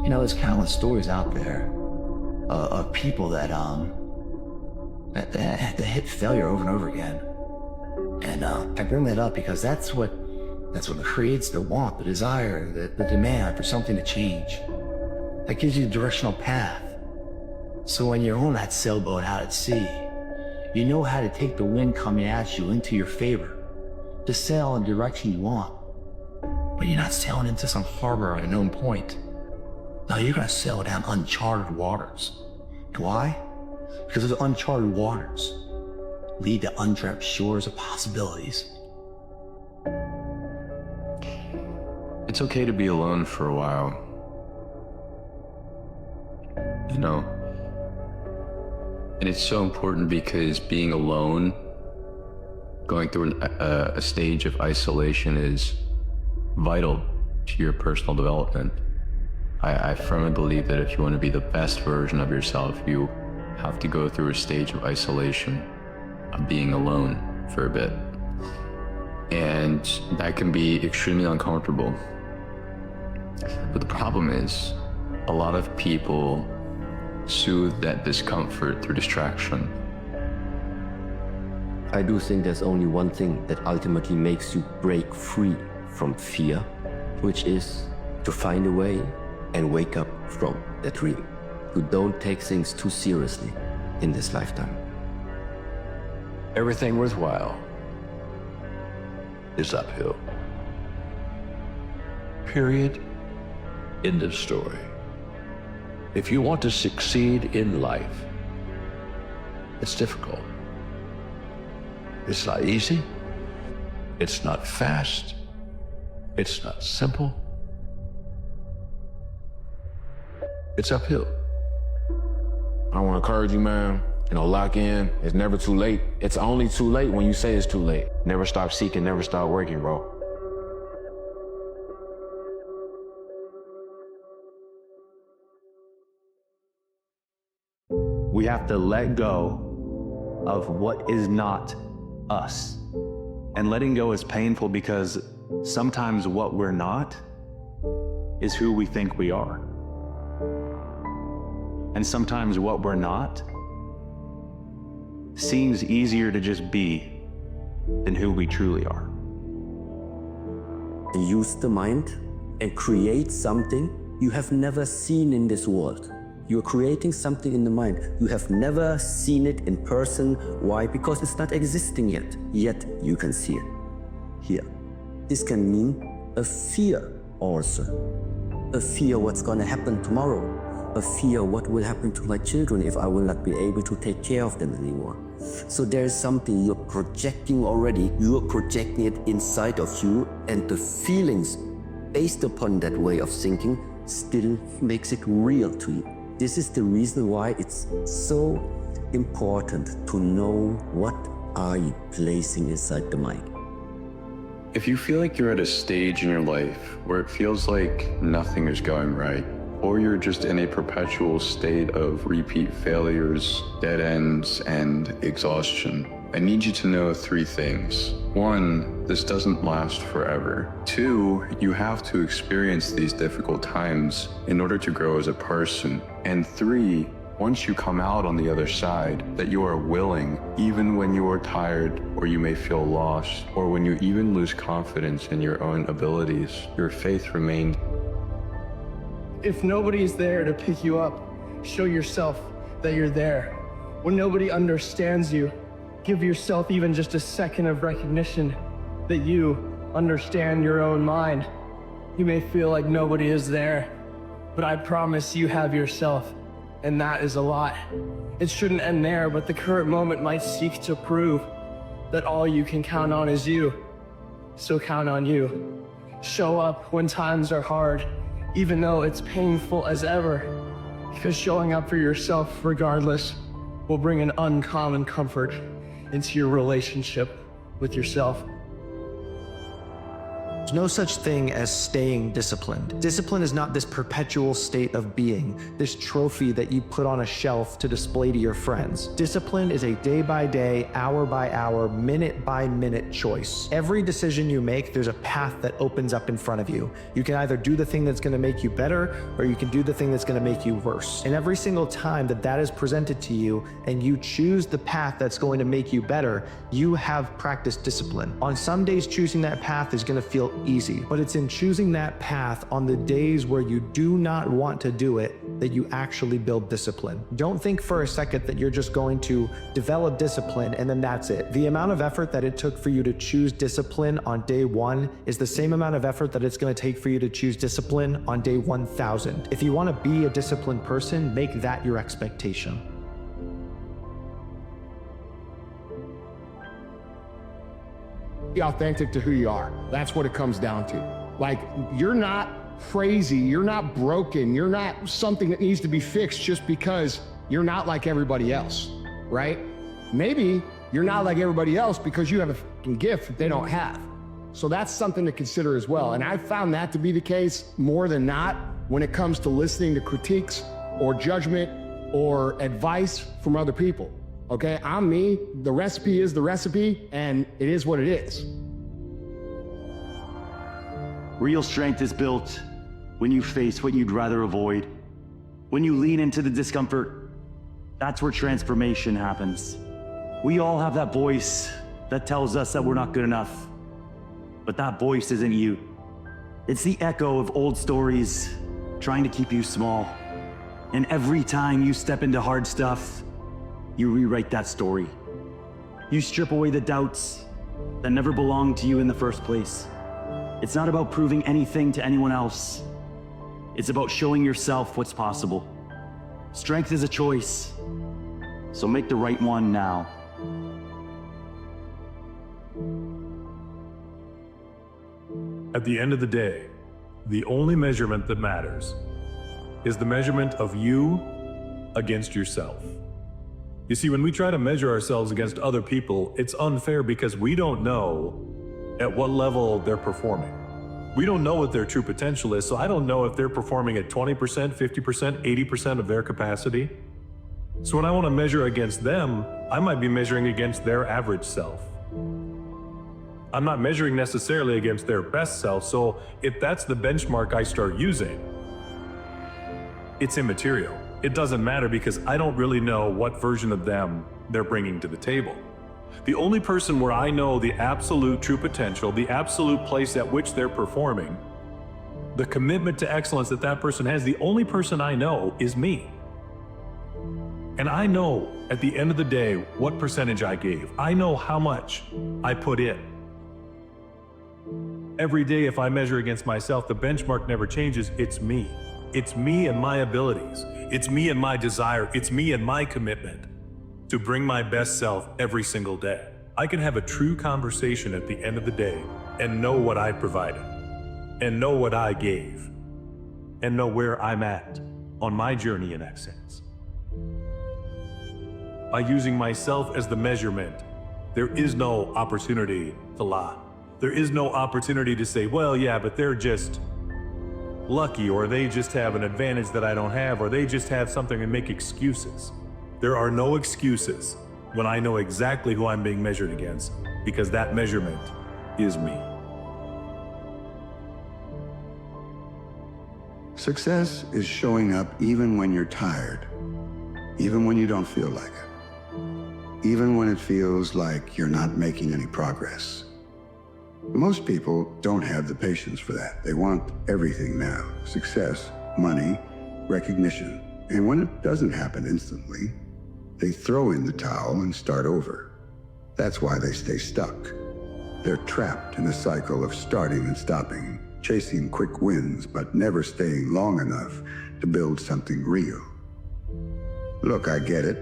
You know, there's countless stories out there of people that hit failure over and over again. And I bring that up because that's what creates the want, the desire, the demand for something to change. That gives you a directional path. So when you're on that sailboat out at sea, you know how to take the wind coming at you into your favor, to sail in the direction you want. But you're not sailing into some harbor at a known point. No, you're gonna sail down uncharted waters. Why? Because those uncharted waters lead to undreamt shores of possibilities. It's okay to be alone for a while. You know, and it's so important because being alone, going through a stage of isolation is vital to your personal development. I firmly believe that if you want to be the best version of yourself, you have to go through a stage of isolation, of being alone for a bit. And that can be extremely uncomfortable. But the problem is, a lot of people soothe that discomfort through distraction. I do think there's only one thing that ultimately makes you break free from fear, which is to find a way and wake up from that dream. You don't take things too seriously in this lifetime. Everything worthwhile is uphill. Period. End of story. If you want to succeed in life, it's difficult. It's not easy. It's not fast. It's not simple. It's uphill. I want to encourage you, man, lock in. It's never too late. It's only too late when you say it's too late. Never stop seeking, never stop working, bro. We have to let go of what is not us. And letting go is painful because sometimes what we're not is who we think we are. And sometimes what we're not seems easier to just be than who we truly are. Use the mind and create something you have never seen in this world. You're creating something in the mind. You have never seen it in person. Why? Because it's not existing yet. Yet you can see it here. This can mean a fear also. A fear what's going to happen tomorrow. A fear what will happen to my children if I will not be able to take care of them anymore. So there is something you're projecting already. You're projecting it inside of you, and the feelings based upon that way of thinking still makes it real to you. This is the reason why it's so important to know what are you placing inside the mind. If you feel like you're at a stage in your life where it feels like nothing is going right, or you're just in a perpetual state of repeat failures, dead ends, and exhaustion, I need you to know 3 things. 1, this doesn't last forever. 2, you have to experience these difficult times in order to grow as a person. And 3, once you come out on the other side, that you are willing, even when you are tired, or you may feel lost, or when you even lose confidence in your own abilities, your faith remained. If nobody's there to pick you up, show yourself that you're there. When nobody understands you, give yourself even just a second of recognition that you understand your own mind. You may feel like nobody is there, but I promise you have yourself, and that is a lot. It shouldn't end there, but the current moment might seek to prove that all you can count on is you. So count on you. Show up when times are hard, even though it's painful as ever, because showing up for yourself regardless will bring an uncommon comfort into your relationship with yourself. There's no such thing as staying disciplined. Discipline is not this perpetual state of being, this trophy that you put on a shelf to display to your friends. Discipline is a day-by-day, hour-by-hour, minute-by-minute choice. Every decision you make, there's a path that opens up in front of you. You can either do the thing that's going to make you better, or you can do the thing that's going to make you worse. And every single time that is presented to you and you choose the path that's going to make you better, you have practiced discipline. On some days, choosing that path is going to feel easy, but it's in choosing that path on the days where you do not want to do it that you actually build discipline. Don't think for a second that you're just going to develop discipline and then that's it. The amount of effort that it took for you to choose discipline on day 1 is the same amount of effort that it's going to take for you to choose discipline on day 1000. If you want to be a disciplined person, make that your expectation. Be authentic to who you are. That's what it comes down to. Like, you're not crazy, you're not broken, you're not something that needs to be fixed just because you're not like everybody else, right? Maybe you're not like everybody else because you have a fucking gift that they don't have. So that's something to consider as well. And I've found that to be the case more than not when it comes to listening to critiques or judgment or advice from other people. Okay, I'm me, the recipe is the recipe, and it is what it is. Real strength is built when you face what you'd rather avoid. When you lean into the discomfort, that's where transformation happens. We all have that voice that tells us that we're not good enough, but that voice isn't you. It's the echo of old stories trying to keep you small. And every time you step into hard stuff, you rewrite that story. You strip away the doubts that never belonged to you in the first place. It's not about proving anything to anyone else. It's about showing yourself what's possible. Strength is a choice, so make the right one now. At the end of the day, the only measurement that matters is the measurement of you against yourself. You see, when we try to measure ourselves against other people, it's unfair because we don't know at what level they're performing. We don't know what their true potential is, so I don't know if they're performing at 20%, 50%, 80% of their capacity. So when I want to measure against them, I might be measuring against their average self. I'm not measuring necessarily against their best self, so if that's the benchmark I start using, it's immaterial. It doesn't matter because I don't really know what version of them they're bringing to the table. The only person where I know the absolute true potential, the absolute place at which they're performing, the commitment to excellence that that person has, the only person I know is me. And I know at the end of the day what percentage I gave. I know how much I put in. Every day if I measure against myself, the benchmark never changes. It's me. It's me and my abilities. It's me and my desire. It's me and my commitment to bring my best self every single day. I can have a true conversation at the end of the day and know what I provided, and know what I gave, and know where I'm at on my journey in excellence. By using myself as the measurement, there is no opportunity to lie. There is no opportunity to say, well, yeah, but they're just lucky, or they just have an advantage that I don't have, or they just have something and make excuses. There are no excuses when I know exactly who I'm being measured against, because that measurement is me. Success is showing up even when you're tired, even when you don't feel like it, even when it feels like you're not making any progress. Most people don't have the patience for that. They want everything now: success, money, recognition. And when it doesn't happen instantly, they throw in the towel and start over. That's why they stay stuck. They're trapped in a cycle of starting and stopping, chasing quick wins, but never staying long enough to build something real. Look, I get it.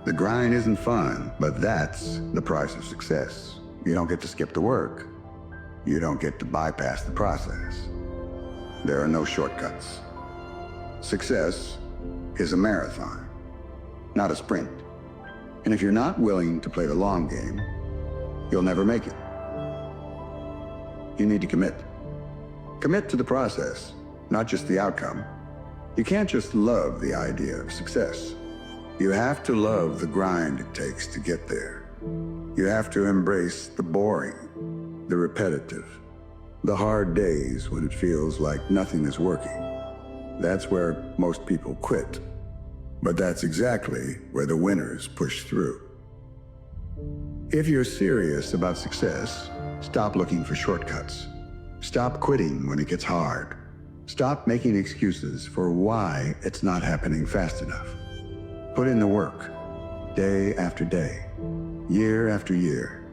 The grind isn't fun, but that's the price of success. You don't get to skip the work. You don't get to bypass the process. There are no shortcuts. Success is a marathon, not a sprint. And if you're not willing to play the long game, you'll never make it. you need to commit. Commit to the process, not just the outcome. You can't just love the idea of success. You have to love the grind it takes to get there. You have to embrace the boring, the repetitive, the hard days when it feels like nothing is working. That's where most people quit. But that's exactly where the winners push through. If you're serious about success, stop looking for shortcuts. Stop quitting when it gets hard. Stop making excuses for why it's not happening fast enough. Put in the work, day after day, year after year.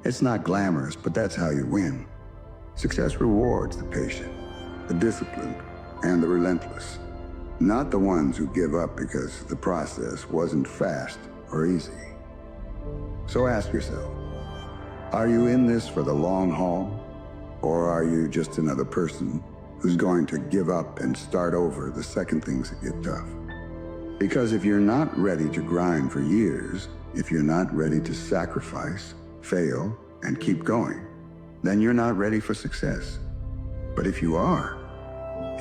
It's not glamorous, but that's how you win. Success rewards the patient, the disciplined, and the relentless. Not the ones who give up because the process wasn't fast or easy. So ask yourself, are you in this for the long haul? Or are you just another person who's going to give up and start over the second things get tough? Because if you're not ready to grind for years, if you're not ready to sacrifice, fail, and keep going, then you're not ready for success. But if you are,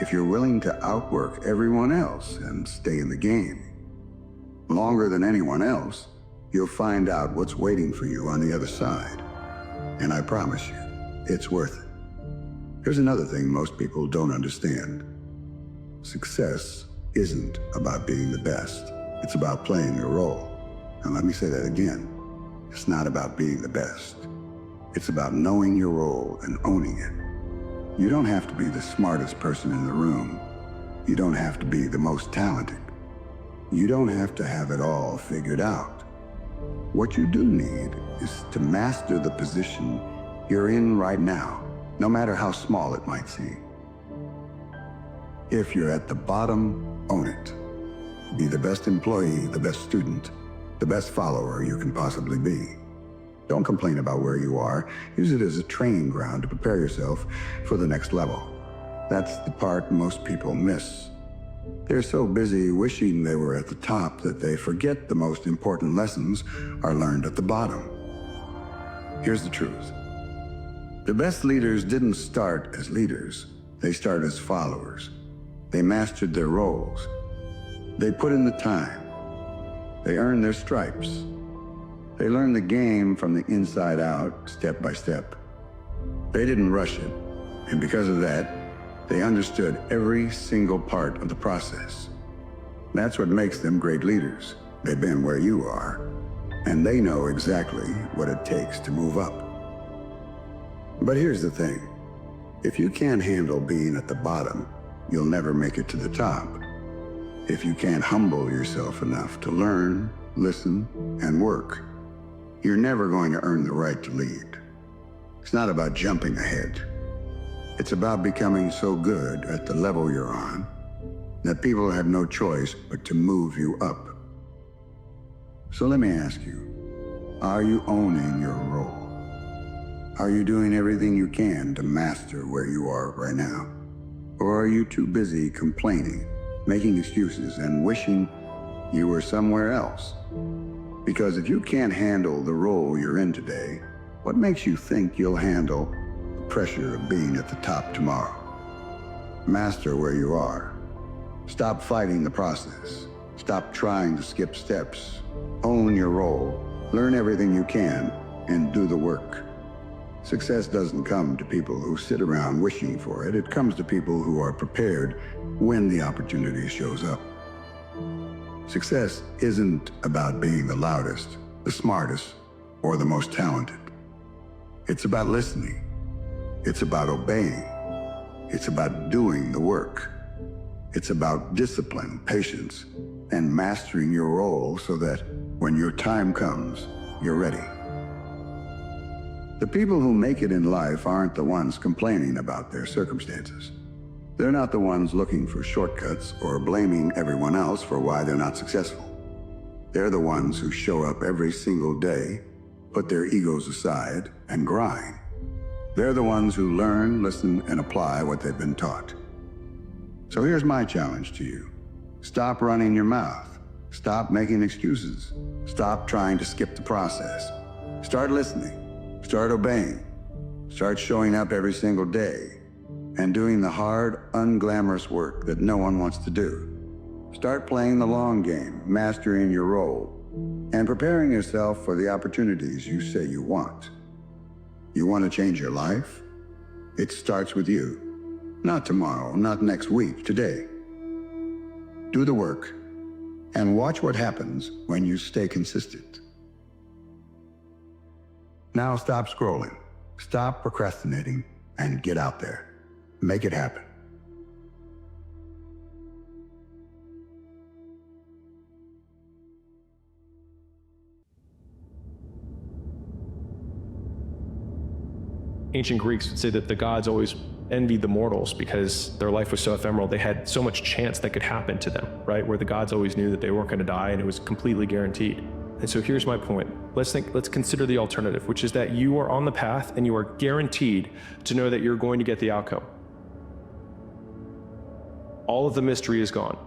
if you're willing to outwork everyone else and stay in the game longer than anyone else, you'll find out what's waiting for you on the other side. And I promise you, it's worth it. Here's another thing most people don't understand. Success isn't about being the best. It's about playing your role. And let me say that again. It's not about being the best. It's about knowing your role and owning it. You don't have to be the smartest person in the room. You don't have to be the most talented. You don't have to have it all figured out. What you do need is to master the position you're in right now, no matter how small it might seem. If you're at the bottom, own it. Be the best employee, the best student, the best follower you can possibly be. Don't complain about where you are. Use it as a training ground to prepare yourself for the next level. That's the part most people miss. They're so busy wishing they were at the top that they forget the most important lessons are learned at the bottom. Here's the truth. The best leaders didn't start as leaders. They started as followers. They mastered their roles. They put in the time. They earned their stripes. They learned the game from the inside out, step by step. They didn't rush it, and because of that, they understood every single part of the process. That's what makes them great leaders. They've been where you are, and they know exactly what it takes to move up. But here's the thing. If you can't handle being at the bottom, you'll never make it to the top. If you can't humble yourself enough to learn, listen, and work, you're never going to earn the right to lead. It's not about jumping ahead. It's about becoming so good at the level you're on that people have no choice but to move you up. So let me ask you, are you owning your role? Are you doing everything you can to master where you are right now? Or are you too busy complaining, making excuses, and wishing you were somewhere else? Because if you can't handle the role you're in today, what makes you think you'll handle the pressure of being at the top tomorrow? Master where you are. Stop fighting the process. Stop trying to skip steps. Own your role. Learn everything you can and do the work. Success doesn't come to people who sit around wishing for it. It comes to people who are prepared when the opportunity shows up. Success isn't about being the loudest, the smartest, or the most talented. It's about listening. It's about obeying. It's about doing the work. It's about discipline, patience, and mastering your role so that when your time comes, you're ready. The people who make it in life aren't the ones complaining about their circumstances. They're not the ones looking for shortcuts or blaming everyone else for why they're not successful. They're the ones who show up every single day, put their egos aside, and grind. They're the ones who learn, listen, and apply what they've been taught. So here's my challenge to you. Stop running your mouth. Stop making excuses. Stop trying to skip the process. Start listening. Start obeying. Start showing up every single day and doing the hard, unglamorous work that no one wants to do. Start playing the long game, mastering your role, and preparing yourself for the opportunities you say you want. You want to change your life? It starts with you. Not tomorrow, not next week, today. Do the work and watch what happens when you stay consistent. Now stop scrolling, stop procrastinating, and get out there. Make it happen. Ancient Greeks would say that the gods always envied the mortals because their life was so ephemeral. They had so much chance that could happen to them, right? Where the gods always knew that they weren't going to die and it was completely guaranteed. And so here's my point. Let's consider the alternative, which is that you are on the path and you are guaranteed to know that you're going to get the outcome. All of the mystery is gone.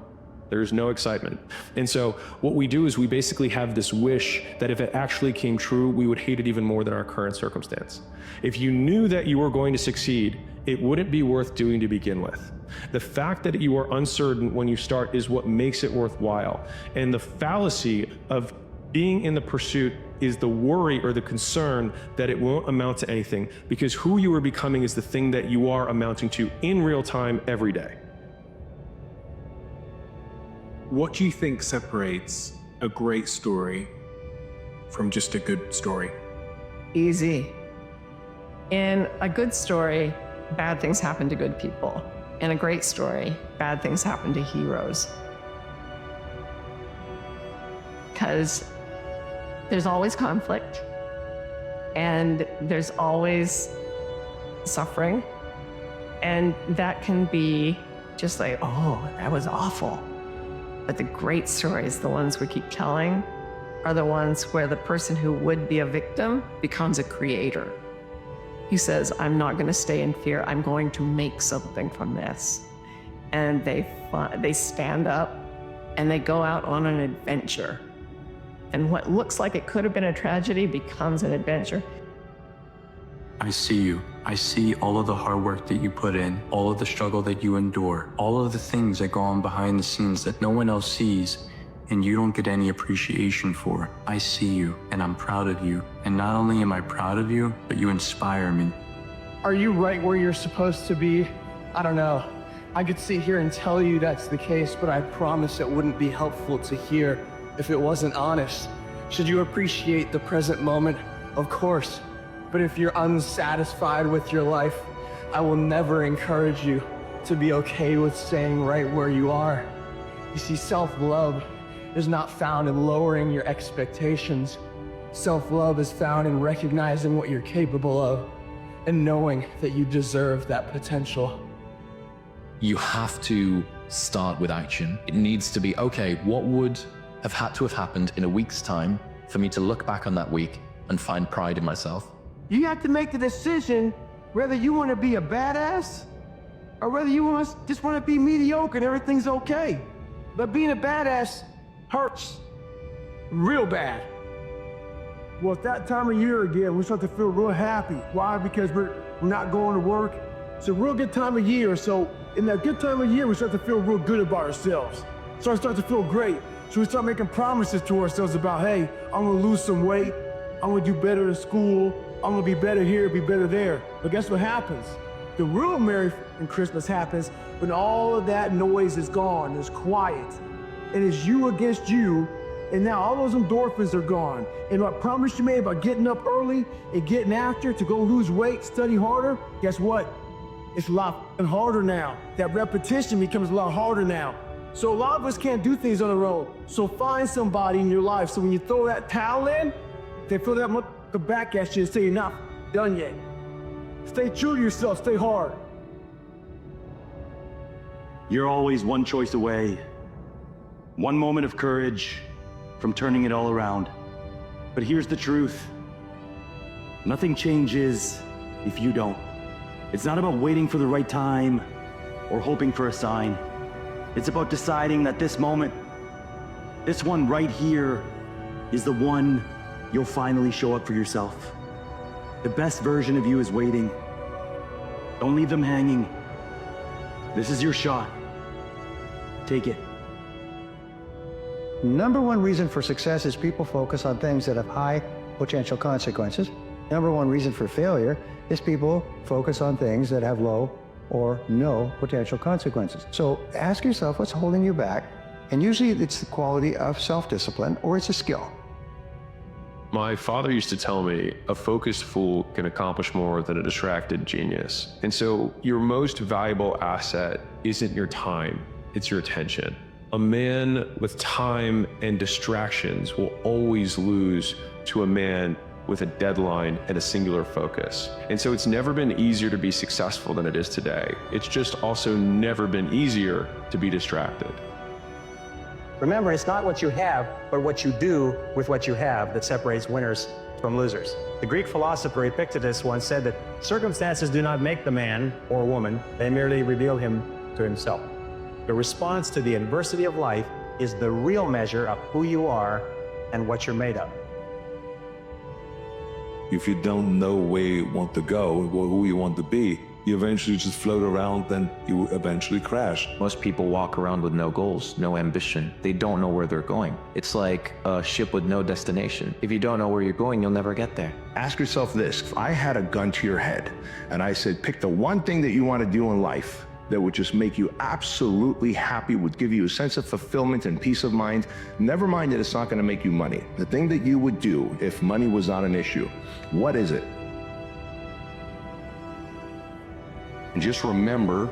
There's no excitement. And so what we do is we basically have this wish that if it actually came true, we would hate it even more than our current circumstance. If you knew that you were going to succeed, it wouldn't be worth doing to begin with. The fact that you are uncertain when you start is what makes it worthwhile. And the fallacy of being in the pursuit is the worry or the concern that it won't amount to anything, because who you are becoming is the thing that you are amounting to in real time every day. What do you think separates a great story from just a good story? Easy. In a good story, bad things happen to good people. In a great story, bad things happen to heroes. Because there's always conflict, and there's always suffering, and that can be just like, oh, that was awful. But the great stories, the ones we keep telling, are the ones where the person who would be a victim becomes a creator. He says, I'm not going to stay in fear. I'm going to make something from this. And they stand up and they go out on an adventure. And what looks like it could have been a tragedy becomes an adventure. I see you. I see all of the hard work that you put in, all of the struggle that you endure, all of the things that go on behind the scenes that no one else sees and you don't get any appreciation for. I see you and I'm proud of you. And not only am I proud of you, but you inspire me. Are you right where you're supposed to be? I don't know. I could sit here and tell you that's the case, but I promise it wouldn't be helpful to hear if it wasn't honest. Should you appreciate the present moment? Of course. But if you're unsatisfied with your life, I will never encourage you to be okay with staying right where you are. You see, self-love is not found in lowering your expectations. Self-love is found in recognizing what you're capable of and knowing that you deserve that potential. You have to start with action. It needs to be, okay, what would have had to have happened in a week's time for me to look back on that week and find pride in myself? You have to make the decision whether you want to be a badass or whether you just want to be mediocre and everything's okay. But being a badass hurts real bad. Well, it's that time of year again, we start to feel real happy. Why? Because we're not going to work. It's a real good time of year. So in that good time of year, we start to feel real good about ourselves. So I start to feel great. So we start making promises to ourselves about, hey, I'm gonna lose some weight. I'm gonna do better in school. I'm gonna be better here, be better there. But guess what happens? The real Merry Christmas happens when all of that noise is gone, it's quiet. And it's you against you, and now all those endorphins are gone. And what promise you made about getting up early and getting after to go lose weight, study harder, guess what? It's a lot harder now. That repetition becomes a lot harder now. So a lot of us can't do things on our own. So find somebody in your life, so when you throw that towel in, they throw that the back at you and say you're not done yet. Stay true to yourself, stay hard. You're always one choice away, one moment of courage from turning it all around. But here's the truth. Nothing changes if you don't. It's not about waiting for the right time or hoping for a sign. It's about deciding that this moment, this one right here, is the one you'll finally show up for yourself. The best version of you is waiting. Don't leave them hanging. This is your shot. Take it. Number one reason for success is people focus on things that have high potential consequences. Number one reason for failure is people focus on things that have low or no potential consequences. So ask yourself what's holding you back, and usually it's the quality of self-discipline or it's a skill. My father used to tell me, a focused fool can accomplish more than a distracted genius. And so your most valuable asset isn't your time, it's your attention. A man with time and distractions will always lose to a man with a deadline and a singular focus. And so it's never been easier to be successful than it is today. It's just also never been easier to be distracted. Remember, it's not what you have, but what you do with what you have that separates winners from losers. The Greek philosopher Epictetus once said that circumstances do not make the man or woman, they merely reveal him to himself. The response to the adversity of life is the real measure of who you are and what you're made of. If you don't know where you want to go or who you want to be, you eventually just float around and you eventually crash. Most people walk around with no goals, no ambition. They don't know where they're going. It's like a ship with no destination. If you don't know where you're going, you'll never get there. Ask yourself this: if I had a gun to your head and I said, pick the one thing that you want to do in life that would just make you absolutely happy, would give you a sense of fulfillment and peace of mind, never mind that it's not going to make you money. The thing that you would do if money was not an issue, what is it? And just remember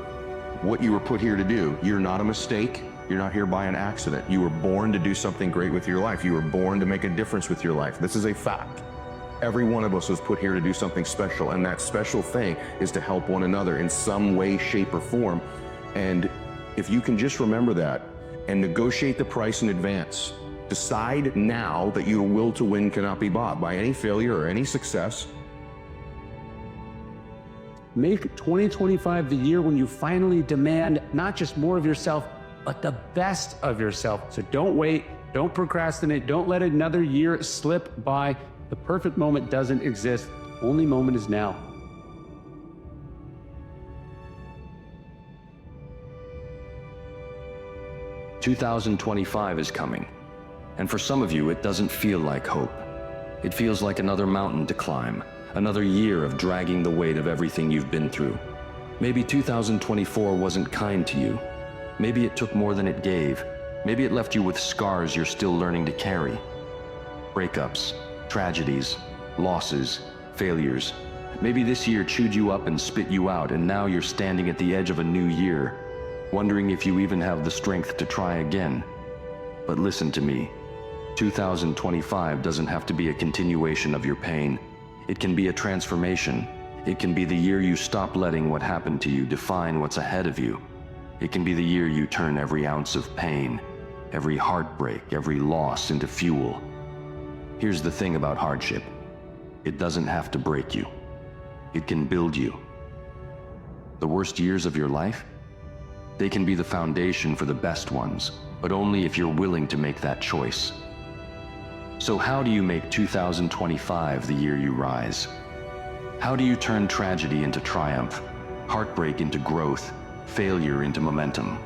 what you were put here to do. You're not a mistake. You're not here by an accident. You were born to do something great with your life. You were born to make a difference with your life. This is a fact. Every one of us was put here to do something special, and that special thing is to help one another in some way, shape, or form. And if you can just remember that and negotiate the price in advance, decide now that your will to win cannot be bought by any failure or any success. Make 2025 the year when you finally demand not just more of yourself, but the best of yourself. So don't wait, don't procrastinate, don't let another year slip by. The perfect moment doesn't exist. The only moment is now. "2025 is coming, and for some of you, it doesn't feel like hope. It feels like another mountain to climb, another year of dragging the weight of everything you've been through. Maybe 2024 wasn't kind to you. Maybe it took more than it gave. Maybe it left you with scars you're still learning to carry. Breakups, tragedies, losses, failures. Maybe this year chewed you up and spit you out, and now you're standing at the edge of a new year, wondering if you even have the strength to try again. But listen to me. 2025 doesn't have to be a continuation of your pain. It can be a transformation. It can be the year you stop letting what happened to you define what's ahead of you. It can be the year you turn every ounce of pain, every heartbreak, every loss into fuel. Here's the thing about hardship. It doesn't have to break you. It can build you. The worst years of your life? They can be the foundation for the best ones, but only if you're willing to make that choice. So how do you make 2025 the year you rise? How do you turn tragedy into triumph, heartbreak into growth, failure into momentum?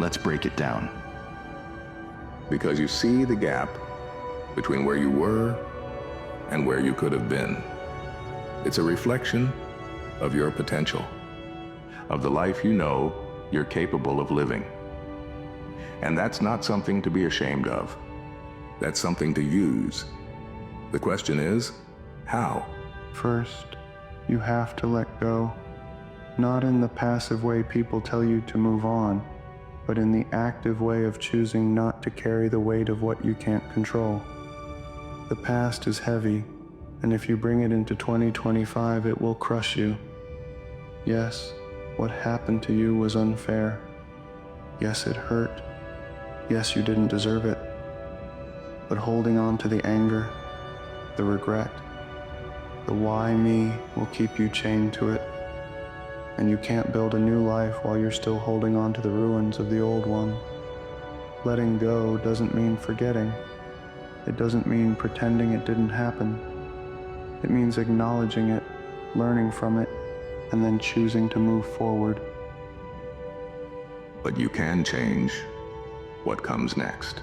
Let's break it down. Because you see the gap between where you were and where you could have been. It's a reflection of your potential, of the life you know you're capable of living. And that's not something to be ashamed of. That's something to use. The question is, how? First, you have to let go, not in the passive way people tell you to move on, but in the active way of choosing not to carry the weight of what you can't control. The past is heavy, and if you bring it into 2025, it will crush you. Yes, what happened to you was unfair. Yes, it hurt. Yes, you didn't deserve it. But holding on to the anger, the regret, the why me will keep you chained to it. And you can't build a new life while you're still holding on to the ruins of the old one. Letting go doesn't mean forgetting. It doesn't mean pretending it didn't happen. It means acknowledging it, learning from it, and then choosing to move forward. But you can change what comes next.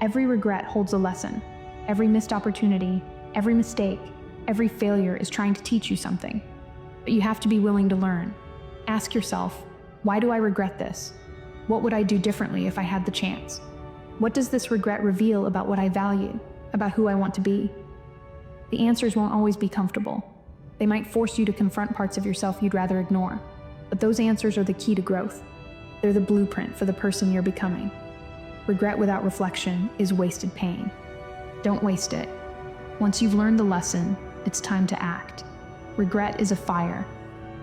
Every regret holds a lesson. Every missed opportunity, every mistake, every failure is trying to teach you something. But you have to be willing to learn. Ask yourself, why do I regret this? What would I do differently if I had the chance? What does this regret reveal about what I value, about who I want to be? The answers won't always be comfortable. They might force you to confront parts of yourself you'd rather ignore. But those answers are the key to growth. They're the blueprint for the person you're becoming. Regret without reflection is wasted pain. Don't waste it. Once you've learned the lesson, it's time to act. Regret is a fire.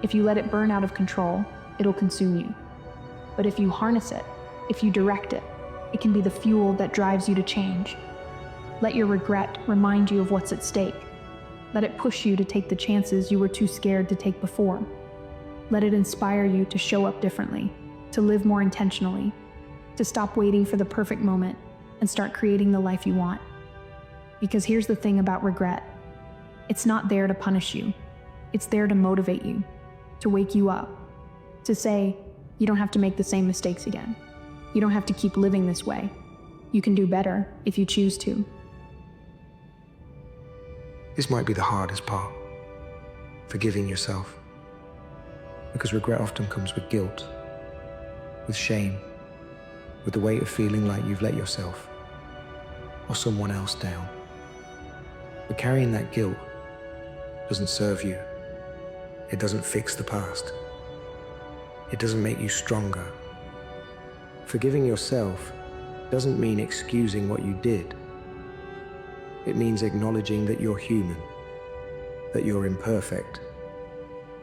If you let it burn out of control, it'll consume you. But if you harness it, if you direct it, it can be the fuel that drives you to change. Let your regret remind you of what's at stake. Let it push you to take the chances you were too scared to take before. Let it inspire you to show up differently, to live more intentionally, to stop waiting for the perfect moment and start creating the life you want. Because here's the thing about regret. It's not there to punish you. It's there to motivate you, to wake you up, to say, you don't have to make the same mistakes again. You don't have to keep living this way. You can do better if you choose to. This might be the hardest part, forgiving yourself. Because regret often comes with guilt, with shame, with the weight of feeling like you've let yourself or someone else down. But carrying that guilt doesn't serve you. It doesn't fix the past. It doesn't make you stronger. Forgiving yourself doesn't mean excusing what you did. It means acknowledging that you're human, that you're imperfect,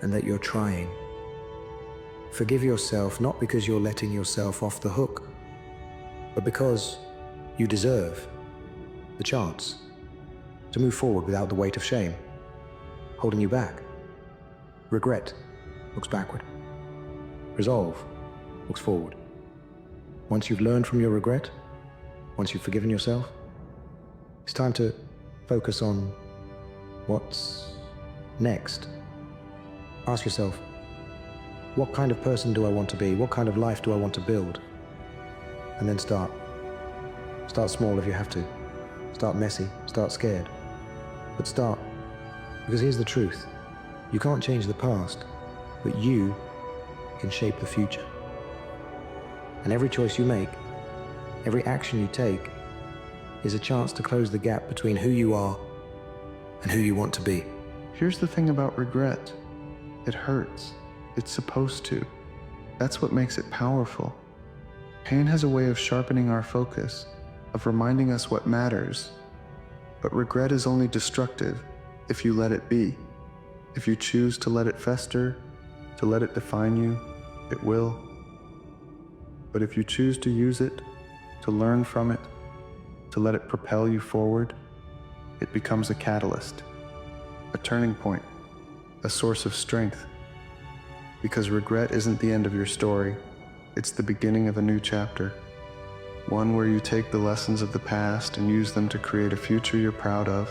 and that you're trying. Forgive yourself not because you're letting yourself off the hook, but because you deserve the chance to move forward without the weight of shame holding you back. Regret looks backward. Resolve looks forward. Once you've learned from your regret, once you've forgiven yourself, it's time to focus on what's next. Ask yourself, what kind of person do I want to be? What kind of life do I want to build? And then start. Start small if you have to. Start messy, start scared. But start. Because here's the truth. You can't change the past, but you can shape the future. And every choice you make, every action you take, is a chance to close the gap between who you are and who you want to be. Here's the thing about regret. It hurts. It's supposed to. That's what makes it powerful. Pain has a way of sharpening our focus, of reminding us what matters. But regret is only destructive if you let it be. If you choose to let it fester, to let it define you, it will. But if you choose to use it, to learn from it, to let it propel you forward, it becomes a catalyst, a turning point, a source of strength. Because regret isn't the end of your story, it's the beginning of a new chapter. One where you take the lessons of the past and use them to create a future you're proud of.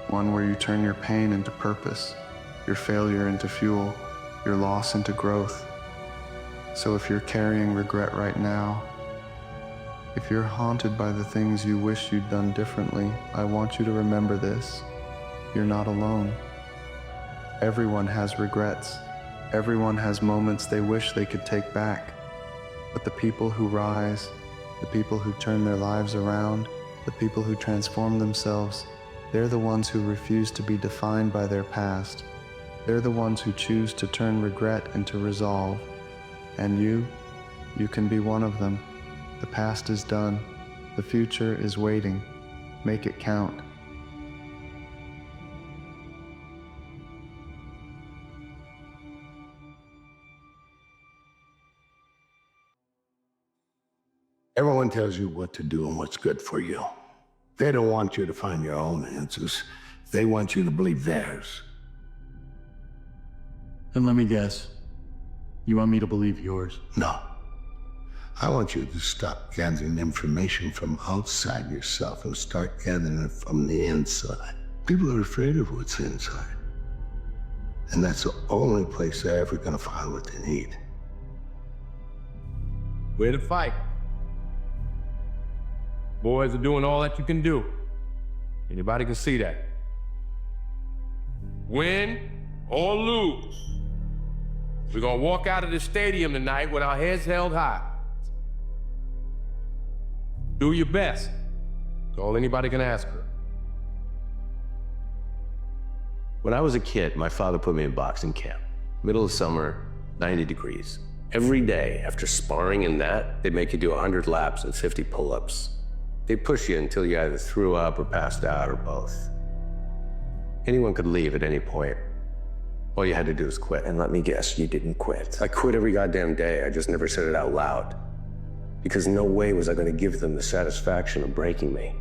One where you turn your pain into purpose, your failure into fuel, your loss into growth. So if you're carrying regret right now, if you're haunted by the things you wish you'd done differently, I want you to remember this. You're not alone. Everyone has regrets. Everyone has moments they wish they could take back. But the people who rise, the people who turn their lives around, the people who transform themselves, they're the ones who refuse to be defined by their past. They're the ones who choose to turn regret into resolve. And you can be one of them. The past is done. The future is waiting. Make it count. Everyone tells you what to do and what's good for you. They don't want you to find your own answers. They want you to believe theirs. Then let me guess. You want me to believe yours? No. I want you to stop gathering information from outside yourself and start gathering it from the inside. People are afraid of what's inside. And that's the only place they're ever gonna find what they need. Way to fight. Boys are doing all that you can do. Anybody can see that. Win or lose, we're gonna walk out of the stadium tonight with our heads held high. Do your best. That's all anybody can ask her. When I was a kid, my father put me in boxing camp. Middle of summer, 90 degrees. Every day after sparring in that, they'd make you do 100 laps and 50 pull-ups. They'd push you until you either threw up or passed out or both. Anyone could leave at any point. All you had to do was quit. And let me guess, you didn't quit. I quit every goddamn day. I just never said it out loud. Because no way was I going to give them the satisfaction of breaking me.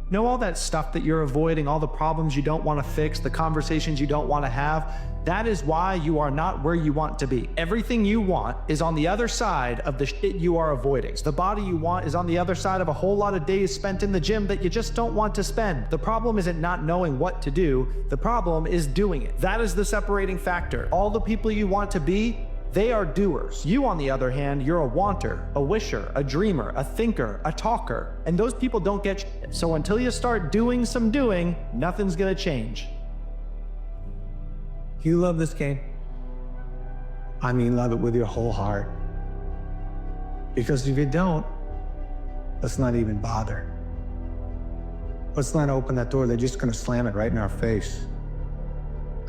Know all that stuff that you're avoiding, all the problems you don't want to fix, the conversations you don't want to have? That is why you are not where you want to be. Everything you want is on the other side of the shit you are avoiding. The body you want is on the other side of a whole lot of days spent in the gym that you just don't want to spend. The problem isn't not knowing what to do. The problem is doing it. That is the separating factor. All the people you want to be, they are doers. You, on the other hand, you're a wanter, a wisher, a dreamer, a thinker, a talker. And those people don't get shit. So until you start doing some doing, nothing's gonna change. You love this game. I mean, love it with your whole heart. Because if you don't, let's not even bother. Let's not open that door. They're just gonna slam it right in our face.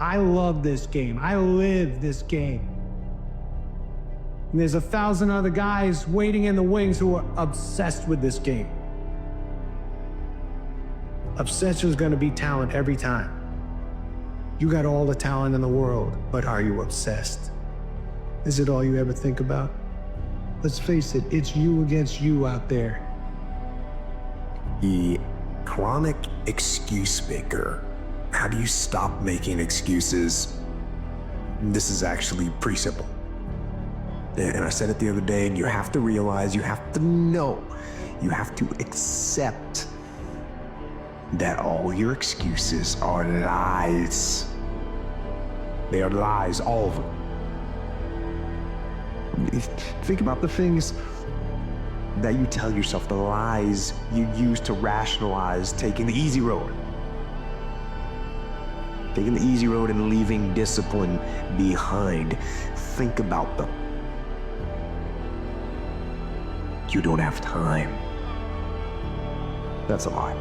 I love this game. I live this game. And there's 1,000 other guys waiting in the wings who are obsessed with this game. Obsession is gonna be talent every time. You got all the talent in the world, but are you obsessed? Is it all you ever think about? Let's face it, it's you against you out there. The chronic excuse maker. How do you stop making excuses? This is actually pretty simple. And I said it the other day, and you have to realize, you have to know, you have to accept that all your excuses are lies. They are lies, all of them. Think about the things that you tell yourself, the lies you use to rationalize taking the easy road. Taking the easy road and leaving discipline behind. Think about them. You don't have time. That's a lie.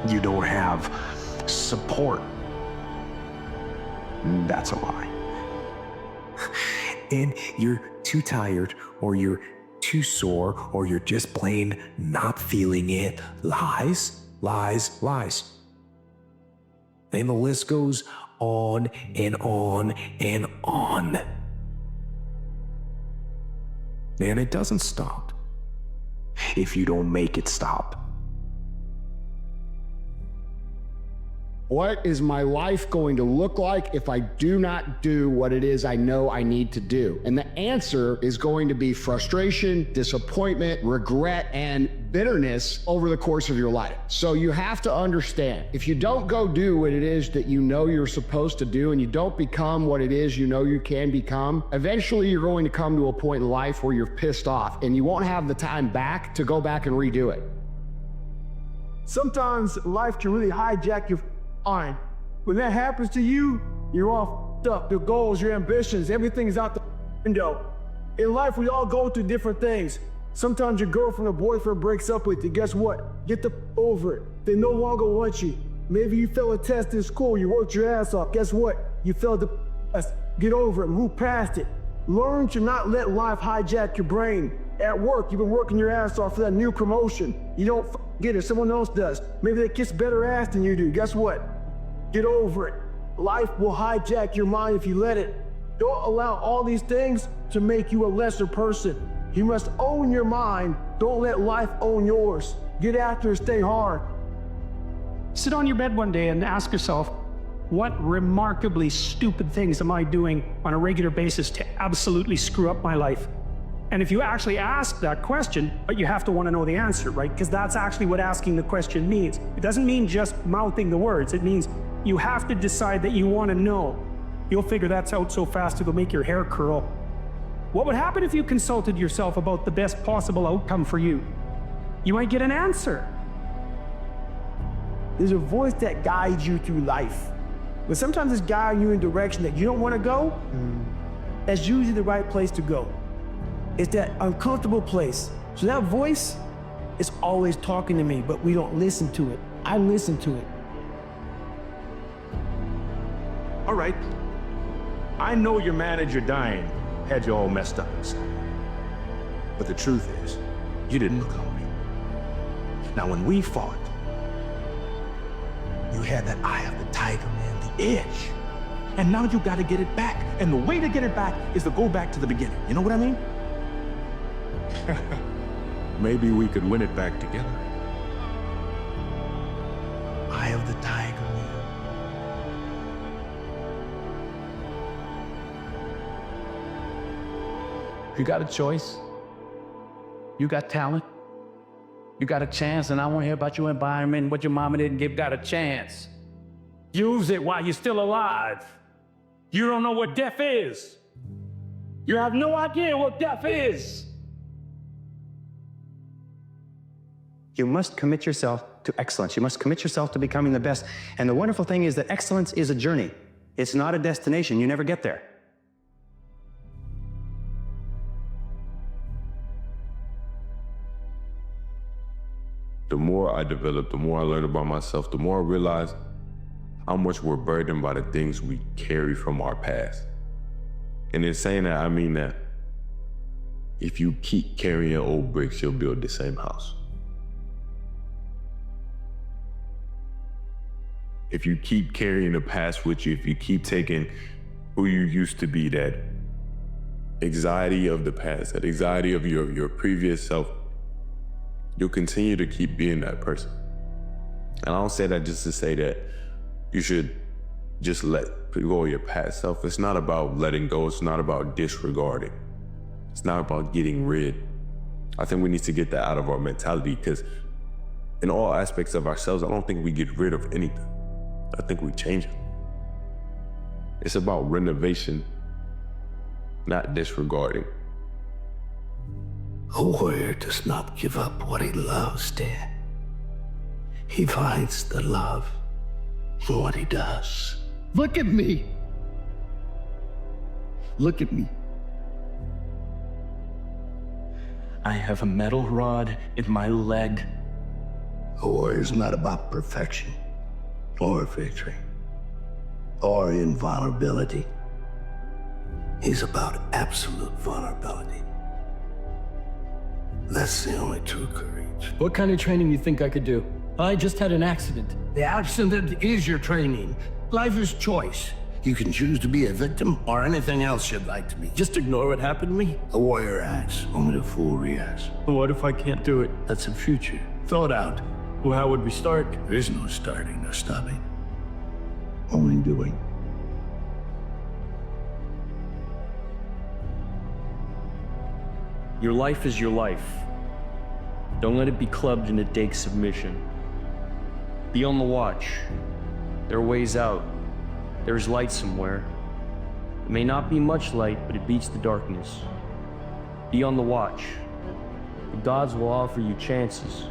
You don't have support. That's a lie. And you're too tired, or you're too sore, or you're just plain not feeling it. Lies, lies, lies. And the list goes on and on and on. And it doesn't stop if you don't make it stop. What is my life going to look like if I do not do what it is I know I need to do? And the answer is going to be frustration, disappointment, regret, and bitterness over the course of your life. So you have to understand, if you don't go do what it is that you know you're supposed to do, and you don't become what it is you know you can become, eventually you're going to come to a point in life where you're pissed off and you won't have the time back to go back and redo it. Sometimes life can really hijack your mind. When that happens to you, you're all f***ed up. Your goals, your ambitions, everything's out the window. In life, we all go through different things. Sometimes your girlfriend or boyfriend breaks up with you. Guess what? Get the f*** over it. They no longer want you. Maybe you failed a test in school. You worked your ass off. Guess what? You failed the test. Get over it. Move past it. Learn to not let life hijack your brain. At work, you've been working your ass off for that new promotion. You don't get it. Someone else does. Maybe they kiss better ass than you do. Guess what? Get over it. Life will hijack your mind if you let it. Don't allow all these things to make you a lesser person. You must own your mind. Don't let life own yours. Get after it, stay hard. Sit on your bed one day and ask yourself, what remarkably stupid things am I doing on a regular basis to absolutely screw up my life? And if you actually ask that question, but you have to want to know the answer, right? Because that's actually what asking the question means. It doesn't mean just mouthing the words. It means you have to decide that you want to know. You'll figure that out so fast it'll make your hair curl. What would happen if you consulted yourself about the best possible outcome for you? You might get an answer. There's a voice that guides you through life. But sometimes it's guiding you in a direction that you don't want to go. That's usually the right place to go. It's that uncomfortable place. So that voice is always talking to me, but we don't listen to it. I listen to it. All right. I know your manager dying had you all messed up inside. But the truth is, you didn't look hungry. Now, when we fought, you had that eye of the tiger, man, the edge. And now you gotta get it back. And the way to get it back is to go back to the beginning. You know what I mean? Maybe we could win it back together. Eye of the tiger, man. You got a choice. You got talent. You got a chance, and I want to hear about your environment, what your mama didn't give. Got a chance. Use it while you're still alive. You don't know what death is. You have no idea what death is. You must commit yourself to excellence. You must commit yourself to becoming the best. And the wonderful thing is that excellence is a journey. It's not a destination. You never get there. The more I develop, the more I learn about myself, the more I realize how much we're burdened by the things we carry from our past. And in saying that, I mean that if you keep carrying old bricks, you'll build the same house. If you keep carrying the past with you, if you keep taking who you used to be, that anxiety of the past, that anxiety of your previous self, you'll continue to keep being that person. And I don't say that just to say that you should just let go of your past self. It's not about letting go. It's not about disregarding. It's not about getting rid. I think we need to get that out of our mentality, because in all aspects of ourselves, I don't think we get rid of anything. I think we change it. It's about renovation, not disregarding. A warrior does not give up what he loves, Dad. He finds the love in what he does. Look at me. Look at me. I have a metal rod in my leg. A warrior is not about perfection, or victory, or invulnerability. He's about absolute vulnerability. That's the only true courage. What kind of training do you think I could do? I just had an accident. The accident is your training. Life is choice. You can choose to be a victim or anything else you'd like to be. Just ignore what happened to me. A warrior acts, only the fool reacts. But what if I can't do it? That's the future. Thought out. Well, how would we start? There is no starting, no stopping. Only doing. Your life is your life. Don't let it be clubbed into dake submission. Be on the watch. There are ways out. There is light somewhere. It may not be much light, but it beats the darkness. Be on the watch. The gods will offer you chances.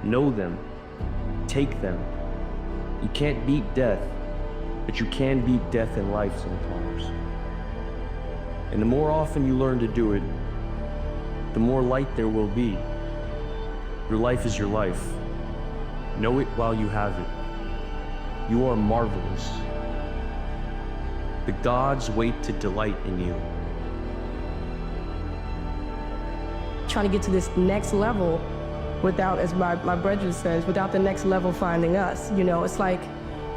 Know them. Take them. You can't beat death, but you can beat death in life sometimes. And the more often you learn to do it, the more light there will be. Your life is your life. Know it while you have it. You are marvelous. The gods wait to delight in you. Trying to get to this next level without, as my brother says, without the next level finding us. You know, it's like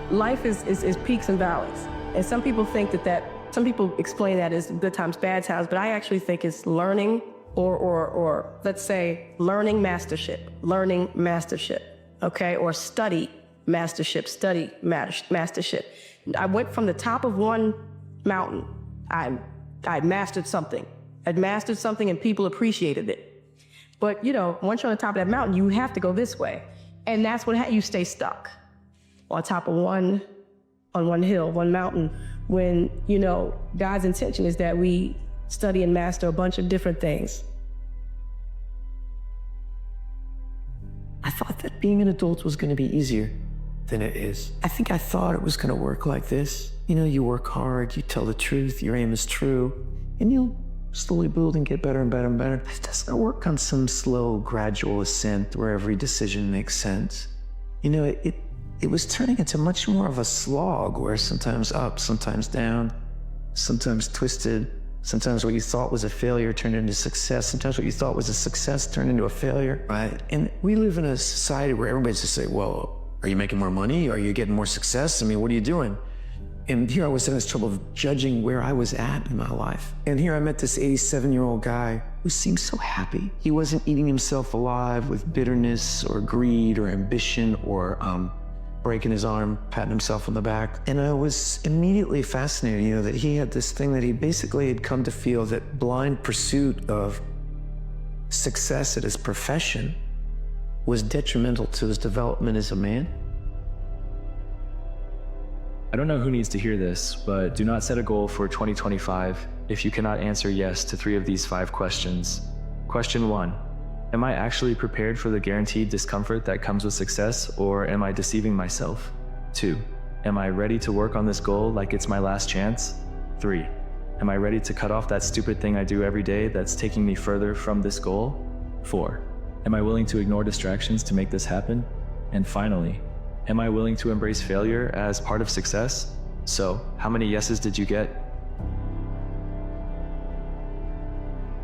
life is peaks and valleys. And some people think some people explain that as good times, bad times, but I actually think it's learning or let's say learning mastership, okay? Or study mastership. I went from the top of one mountain. I mastered something. I'd mastered something and people appreciated it. But, you know, once you're on the top of that mountain, you have to go this way. And that's what you stay stuck on top of on one hill, one mountain, when, you know, God's intention is that we study and master a bunch of different things. I thought that being an adult was going to be easier than it is. I think I thought it was going to work like this. You know, you work hard, you tell the truth, your aim is true, and you'll slowly build and get better and better and better. It doesn't work on some slow, gradual ascent where every decision makes sense. You know, it was turning into much more of a slog where sometimes up, sometimes down, sometimes twisted. Sometimes what you thought was a failure turned into success. Sometimes what you thought was a success turned into a failure, right? And we live in a society where everybody's just saying, well, are you making more money? Are you getting more success? I mean, what are you doing? And here I was having this trouble of judging where I was at in my life. And here I met this 87-year-old guy who seemed so happy. He wasn't eating himself alive with bitterness or greed or ambition or breaking his arm, patting himself on the back. And I was immediately fascinated, you know, that he had this thing that he basically had come to feel that blind pursuit of success at his profession was detrimental to his development as a man. I don't know who needs to hear this, but do not set a goal for 2025 if you cannot answer yes to 3 of these 5 questions. Question 1. Am I actually prepared for the guaranteed discomfort that comes with success, or am I deceiving myself? 2. Am I ready to work on this goal like it's my last chance? 3. Am I ready to cut off that stupid thing I do every day that's taking me further from this goal? 4. Am I willing to ignore distractions to make this happen? And finally, am I willing to embrace failure as part of success? So, how many yeses did you get?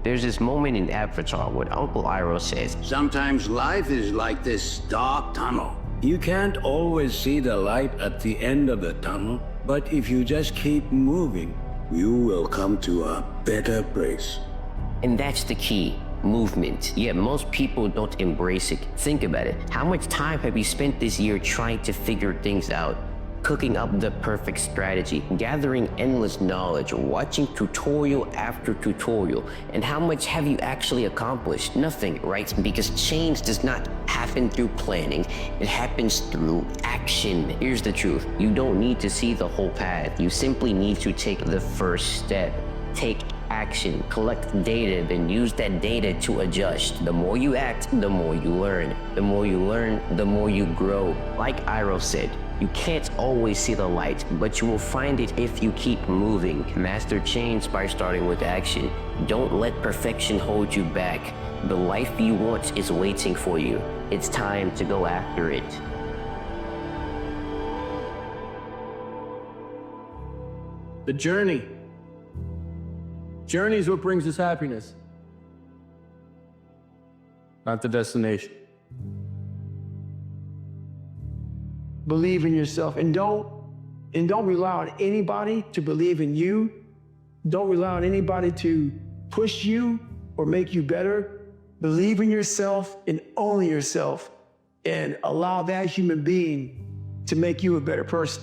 There's this moment in Avatar where Uncle Iroh says, sometimes life is like this dark tunnel. You can't always see the light at the end of the tunnel, but if you just keep moving, you will come to a better place. And that's the key. Movement. Yet most people don't embrace it. Think about it. How much time have you spent this year trying to figure things out? Cooking up the perfect strategy, gathering endless knowledge, watching tutorial after tutorial. And how much have you actually accomplished? Nothing, right? Because change does not happen through planning. It happens through action. Here's the truth. You don't need to see the whole path. You simply need to take the first step. Take action, collect data, then use that data to adjust. The more you act, the more you learn. The more you learn, the more you grow. Like Iroh said, you can't always see the light, but you will find it if you keep moving. Master change by starting with action. Don't let perfection hold you back. The life you want is waiting for you. It's time to go after it. The journey. Journey is what brings us happiness, not the destination. Believe in yourself and don't rely on anybody to believe in you. Don't rely on anybody to push you or make you better. Believe in yourself and only yourself, and allow that human being to make you a better person.